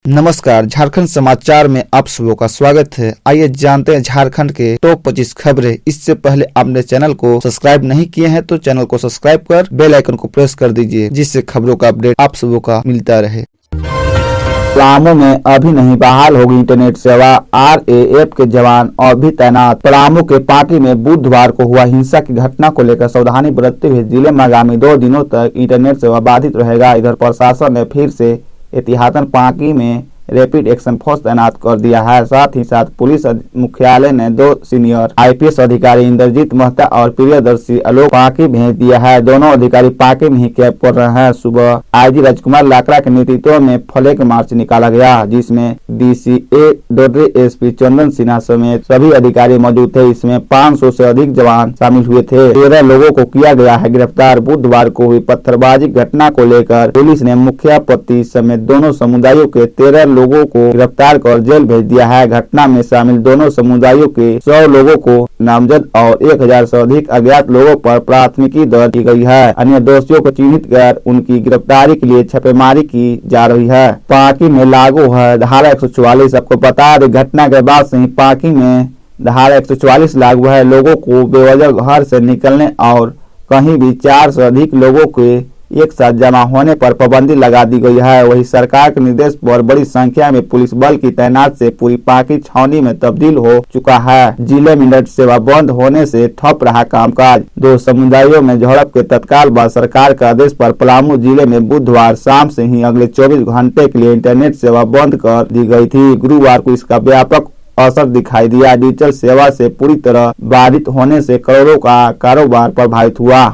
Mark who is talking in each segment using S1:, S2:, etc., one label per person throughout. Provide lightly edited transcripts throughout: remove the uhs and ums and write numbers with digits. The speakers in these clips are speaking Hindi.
S1: नमस्कार, झारखंड समाचार में आप सबों का स्वागत है। आइए जानते हैं झारखंड के टॉप 25 खबरें। इससे पहले आपने चैनल को सब्सक्राइब नहीं किए हैं तो चैनल को सब्सक्राइब कर बेल आइकन को प्रेस कर दीजिए, जिससे खबरों का अपडेट आप सबों का मिलता रहे। पलामू में अभी नहीं बहाल होगी इंटरनेट सेवा। RAF के जवान अभी तैनात। पलामू के पांकी में बुधवार को हुआ हिंसा की घटना को लेकर सावधानी बरतते हुए जिले में आगामी 2 दिनों तक इंटरनेट सेवा बाधित रहेगा। इधर प्रशासन ने फिर से एहतियातन पांकी में रैपिड एक्शन फोर्स तैनात कर दिया है। साथ ही साथ पुलिस मुख्यालय ने 2 सीनियर IPS अधिकारी इंद्रजीत महता और प्रियदर्शी आलोक पांकी भेज दिया है। दोनों अधिकारी पांकी में ही कैंप कर रहे हैं। सुबह IG राजकुमार लाकड़ा के नेतृत्व में फ्लैग मार्च निकाला गया, जिसमें DCA डोडरी SP चंदन सिन्हा समेत सभी अधिकारी मौजूद थे। इसमें 500 से अधिक जवान शामिल हुए थे। 13 लोगों को किया गया है गिरफ्तार। बुधवार को हुई पत्थरबाजी घटना को लेकर पुलिस ने मुखिया पति समेत दोनों समुदायों के 13 लोगों को गिरफ्तार कर जेल भेज दिया है। घटना में शामिल दोनों समुदायों के 100 लोगों को नामजद और 1000 से अधिक अज्ञात लोगों पर प्राथमिकी दर्ज की गई है। अन्य दोषियों को चिन्हित कर उनकी गिरफ्तारी के लिए छापेमारी की जा रही है। पांकी में लागू है धारा 144। आपको बता दें, घटना के बाद से ही पांकी में धारा 144 लागू है। लोगों को बेवजह घर से निकलने और कहीं भी 4 से अधिक लोगों के एक साथ जमा होने पर पाबंदी लगा दी गई है। वही सरकार के निर्देश पर बड़ी संख्या में पुलिस बल की तैनात से पूरी पांकी छावनी में तब्दील हो चुका है। जिले में नेट सेवा बंद होने से ठप रहा कामकाज। 2 समुदायों में झड़प के तत्काल बाद सरकार के आदेश पर पलामू जिले में बुधवार शाम से ही अगले 24 घंटे के लिए इंटरनेट सेवा बंद कर दी गई थी। गुरुवार को इसका व्यापक असर दिखाई दिया। डिजिटल सेवा से पूरी तरह बाधित होने से करोड़ों का कारोबार प्रभावित हुआ।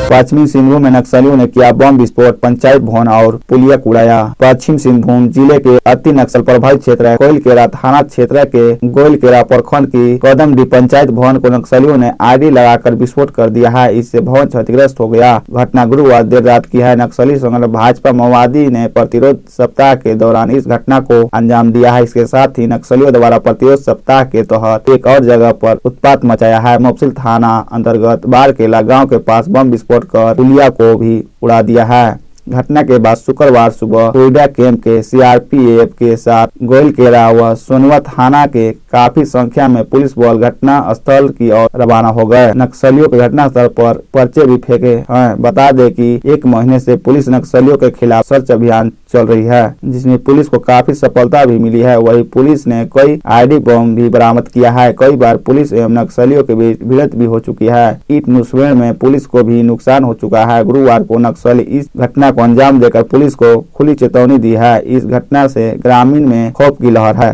S1: पश्चिमी सिंहभूम में नक्सलियों ने किया बम विस्फोट, पंचायत भवन और पुलिया उड़ाया। पश्चिम सिंहभूम जिले के अति नक्सल प्रभावित क्षेत्र कोइलकेरा थाना क्षेत्र के गोइलकेरा प्रखंड की कदमडी पंचायत भवन को नक्सलियों ने आईडी लगाकर विस्फोट कर दिया है। इससे भवन क्षतिग्रस्त हो गया। घटना गुरुवार देर रात की है। नक्सली संगठन भाजपा माओवादी ने प्रतिरोध सप्ताह के दौरान इस घटना को अंजाम दिया है। इसके साथ ही नक्सलियों द्वारा प्रतिरोध सप्ताह के तहत एक और जगह पर उत्पात मचाया है। मुफस्सिल थाना अंतर्गत बारकेला गाँव के पास बम विस्फोट कर पुलिया को भी उड़ा दिया है। घटना के बाद शुक्रवार सुबह कोयडा कैंप के CRPF के साथ गोइलकेरा व सोनवा थाना के काफी संख्या में पुलिस बल घटना स्थल की ओर रवाना हो गए। नक्सलियों के घटना स्थल पर पर्चे भी फेंके हैं। बता दें कि 1 महीने से पुलिस नक्सलियों के खिलाफ सर्च अभियान चल रही है, जिसमें पुलिस को काफी सफलता भी मिली है। वही पुलिस ने कई आईडी बम भी बरामद किया है। कई बार पुलिस एवं नक्सलियों के बीच भिड़ंत भी हो चुकी है। ईट मुठभेड़ में पुलिस को भी नुकसान हो चुका है। गुरुवार को नक्सली इस घटना को अंजाम देकर पुलिस को खुली चेतावनी दी है। इस घटना से ग्रामीण में खौफ की लहर है।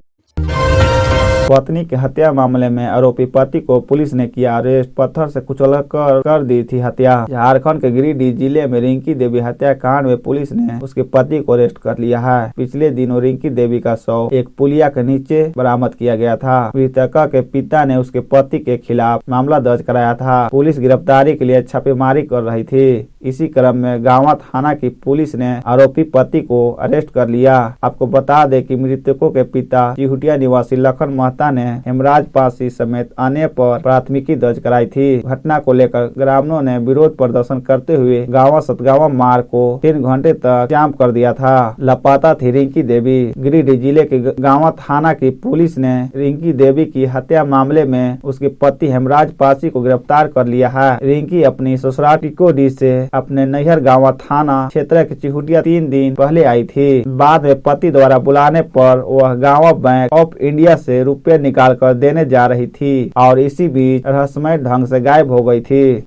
S1: पत्नी की हत्या मामले में आरोपी पति को पुलिस ने किया अरेस्ट। पत्थर से कुचलकर कर दी थी हत्या। झारखंड के गिरिडीह जिले में रिंकी देवी हत्याकांड में पुलिस ने उसके पति को अरेस्ट कर लिया है। पिछले दिनों रिंकी देवी का शव एक पुलिया के नीचे बरामद किया गया था। मृतका के पिता ने उसके पति के खिलाफ मामला दर्ज कराया था। पुलिस गिरफ्तारी के लिए छापेमारी कर रही थी। इसी क्रम में गांवा थाना की पुलिस ने आरोपी पति को अरेस्ट कर लिया। आपको बता दें कि मृतकों के पिता चिहुटिया निवासी लखन महता ने हेमराज पासी समेत अन्य पर प्राथमिकी दर्ज कराई थी। घटना को लेकर ग्रामीणों ने विरोध प्रदर्शन करते हुए गांवा सतगावा मार्ग को 3 घंटे तक जाम कर दिया था। लापता थी रिंकी देवी। गिरिडीह जिले के गांवा थाना की पुलिस ने रिंकी देवी की हत्या मामले में उसके पति हेमराज पासी को गिरफ्तार कर लिया है। रिंकी अपनी ससुराल टिकोडीह से अपने नैहर गांवा थाना क्षेत्र के चिहुटिया 3 दिन पहले आई थी। बाद में पति द्वारा बुलाने पर वह गांवा बैंक ऑफ इंडिया से रुपए निकाल कर देने जा रही थी और इसी बीच रहस्यमय ढंग से गायब हो गई थी।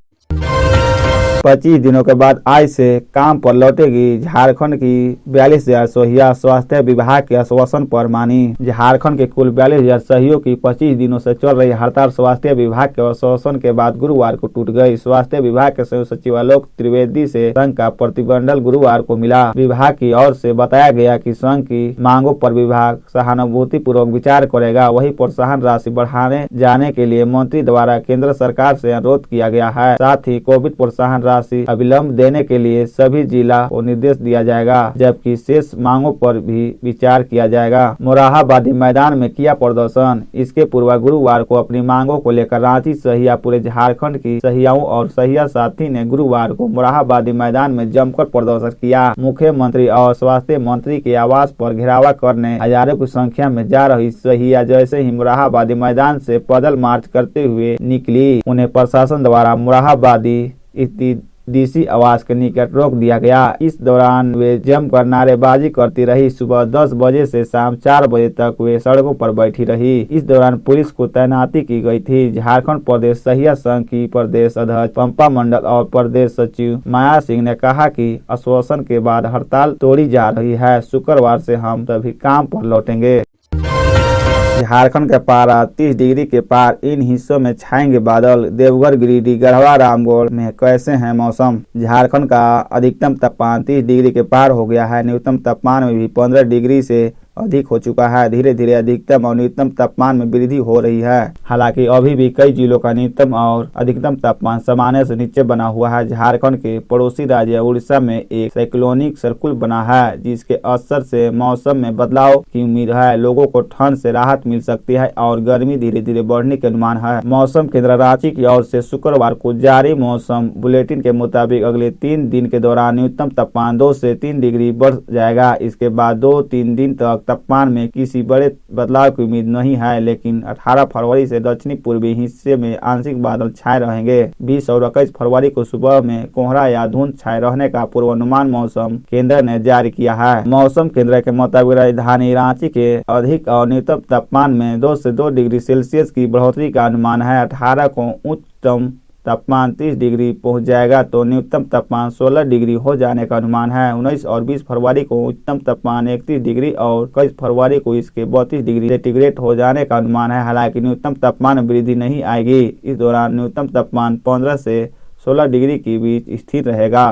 S1: 25 दिनों के बाद आज से काम पर लौटेगी झारखंड की 42,000 सोहिया। स्वास्थ्य विभाग के आश्वासन पर मानी। झारखंड के कुल 42,000 सहियों की 25 दिनों से चल रही हड़ताल स्वास्थ्य विभाग के आश्वासन के बाद गुरुवार को टूट गई। स्वास्थ्य विभाग के संयुक्त सचिव आलोक त्रिवेदी से संघ का प्रतिबंधक गुरुवार को मिला। विभाग की ओर से बताया गया कि संघ की मांगों पर विभाग सहानुभूति पूर्वक विचार करेगा। वही प्रोत्साहन राशि बढ़ाने जाने के लिए मंत्री द्वारा केंद्र सरकार से अनुरोध किया गया है। साथ ही कोविड प्रोत्साहन राशि अविलंब देने के लिए सभी जिला को निर्देश दिया जाएगा, जबकि शेष मांगों पर भी विचार किया जाएगा। मोरहाबादी मैदान में किया प्रदर्शन। इसके पूर्व गुरुवार को अपनी मांगों को लेकर रांची सहिया पूरे झारखंड की सहियाओं और सहिया साथी ने गुरुवार को मोरहाबादी मैदान में जमकर प्रदर्शन किया। मुख्यमंत्री और स्वास्थ्य मंत्री के आवास पर घेरावा करने हजारों की संख्या में जा रही सहिया जैसे ही मोरहाबादी मैदान से पैदल मार्च करते हुए निकली, उन्हें प्रशासन द्वारा मोरहाबादी स्थित डीसी आवास के निकट रोक दिया गया। इस दौरान वे जमकर नारेबाजी करती रही। सुबह 10 बजे से शाम 4 बजे तक वे सड़कों पर बैठी रही। इस दौरान पुलिस को तैनाती की गई थी। झारखंड प्रदेश सहिया संघ की प्रदेश अध्यक्ष पंपा मंडल और प्रदेश सचिव माया सिंह ने कहा कि आश्वासन के बाद हड़ताल तोड़ी जा रही है। शुक्रवार से हम सभी काम पर लौटेंगे। झारखंड का पारा 30 डिग्री के पार। इन हिस्सों में छाएंगे बादल। देवघर, गिरिडीह, गढ़वा, रामगढ़ में कैसे है मौसम। झारखंड का अधिकतम तापमान 30 डिग्री के पार हो गया है। न्यूनतम तापमान में भी 15 डिग्री से अधिक हो चुका है। धीरे धीरे अधिकतम और न्यूनतम तापमान में वृद्धि हो रही है। हालांकि अभी भी कई जिलों का न्यूनतम और अधिकतम तापमान सामान्य से नीचे बना हुआ है। झारखंड के पड़ोसी राज्य उड़ीसा में एक साइक्लोनिक सर्कुल बना है, जिसके असर से मौसम में बदलाव की उम्मीद है। लोगों को ठंड से राहत मिल सकती है और गर्मी धीरे धीरे बढ़ने के अनुमान है। मौसम केंद्र रांची की ओर से शुक्रवार को जारी मौसम बुलेटिन के मुताबिक अगले 3 दिन के दौरान न्यूनतम तापमान 2 से 3 डिग्री बढ़ जाएगा। इसके बाद 2-3 दिन तक तापमान में किसी बड़े बदलाव की उम्मीद नहीं है, लेकिन 18 फरवरी से दक्षिणी पूर्वी हिस्से में आंशिक बादल छाए रहेंगे। 20 और 21 फरवरी को सुबह में कोहरा या धुंध छाए रहने का पूर्वानुमान मौसम केंद्र ने जारी किया है। मौसम केंद्र के मुताबिक राजधानी रांची के अधिक और न्यूनतम तापमान में 2 से 2 डिग्री सेल्सियस की बढ़ोतरी का अनुमान है। 18 को उच्चतम तापमान 30 डिग्री पहुंच जाएगा तो न्यूनतम तापमान 16 डिग्री हो जाने का अनुमान है। 19 और 20 फरवरी को उच्चतम तापमान 31 डिग्री और 21 फरवरी को इसके 32 डिग्री सेंटीग्रेड हो जाने का अनुमान है। हालांकि न्यूनतम तापमान में वृद्धि नहीं आएगी। इस दौरान न्यूनतम तापमान 15 से 16 डिग्री के बीच स्थिर रहेगा।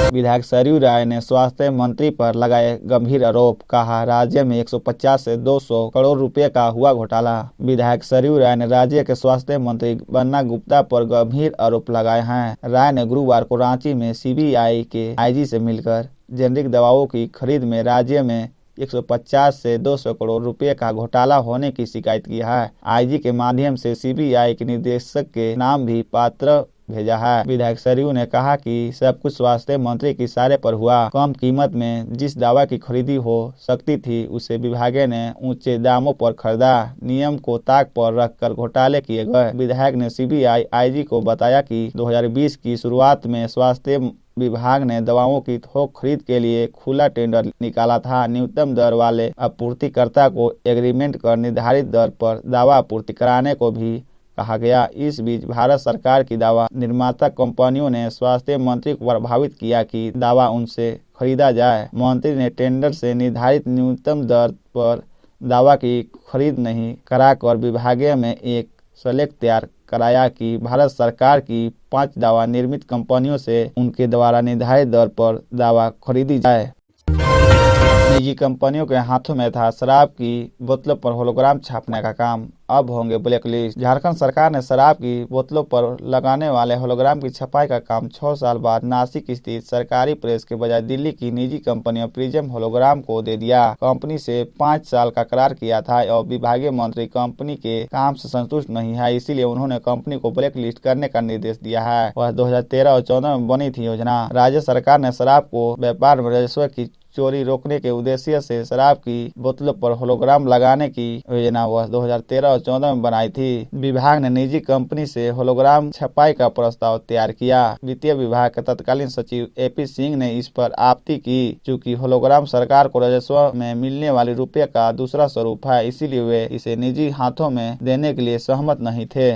S1: विधायक सरयू राय ने स्वास्थ्य मंत्री पर लगाए गंभीर आरोप। कहा, राज्य में 150 से 200 करोड़ रुपए का हुआ घोटाला। विधायक सरयू राय ने राज्य के स्वास्थ्य मंत्री बन्ना गुप्ता पर गंभीर आरोप लगाए हैं। राय ने गुरुवार को रांची में सीबीआई के आईजी से मिलकर जेनेरिक दवाओं की खरीद में राज्य में 150 से 200 करोड़ रुपए का घोटाला होने की शिकायत की है। आईजी के माध्यम से सीबीआई के निदेशक के नाम भी पात्र भेजा है। विधायक सरयू ने कहा कि सब कुछ स्वास्थ्य मंत्री की इशारे पर हुआ। कम कीमत में जिस दवा की खरीदी हो सकती थी उसे विभाग ने ऊंचे दामों पर खरीदा। नियम को ताक पर रखकर घोटाले किए गए। विधायक ने सीबीआई आईजी को बताया कि 2020 की शुरुआत में स्वास्थ्य विभाग ने दवाओं की थोक खरीद के लिए खुला टेंडर निकाला था। न्यूनतम दर वाले आपूर्तिकर्ता को एग्रीमेंट कर निर्धारित दर पर दवा आपूर्ति कराने को भी कहा गया। इस बीच भारत सरकार की दवा निर्माता कंपनियों ने स्वास्थ्य मंत्री को प्रभावित किया कि दवा उनसे खरीदा जाए। मंत्री ने टेंडर से निर्धारित न्यूनतम दर पर दवा की खरीद नहीं कराकर विभाग में एक स्लेब तैयार कराया कि भारत सरकार की 5 दवा निर्मित कंपनियों से उनके द्वारा निर्धारित दर पर दवा खरीदी जाए। निजी कंपनियों के हाथों में था शराब की बोतलों पर होलोग्राम छापने का काम। अब होंगे ब्लैकलिस्ट। झारखंड सरकार ने शराब की बोतलों पर लगाने वाले होलोग्राम की छपाई का काम 6 साल बाद नासिक स्थित सरकारी प्रेस के बजाय दिल्ली की निजी कंपनी प्रिज्म होलोग्राम को दे दिया। कंपनी से 5 साल का करार किया था और विभागीय मंत्री कंपनी के काम से संतुष्ट नहीं है, इसीलिए उन्होंने कंपनी को ब्लैक लिस्ट करने का निर्देश दिया है। वह 2013 और 2014 में बनी थी योजना। राज्य सरकार ने शराब को व्यापार में राजस्व की चोरी रोकने के उद्देश्य से शराब की बोतलों पर होलोग्राम लगाने की योजना वह 2013 और 2014 में बनाई थी। विभाग ने निजी कंपनी से होलोग्राम छपाई का प्रस्ताव तैयार किया। वित्तीय विभाग के तत्कालीन सचिव एपी सिंह ने इस पर आपत्ति की, चूँकि होलोग्राम सरकार को राजस्व में मिलने वाले रुपये का दूसरा स्वरूप है, इसीलिए वे इसे निजी हाथों में देने के लिए सहमत नहीं थे।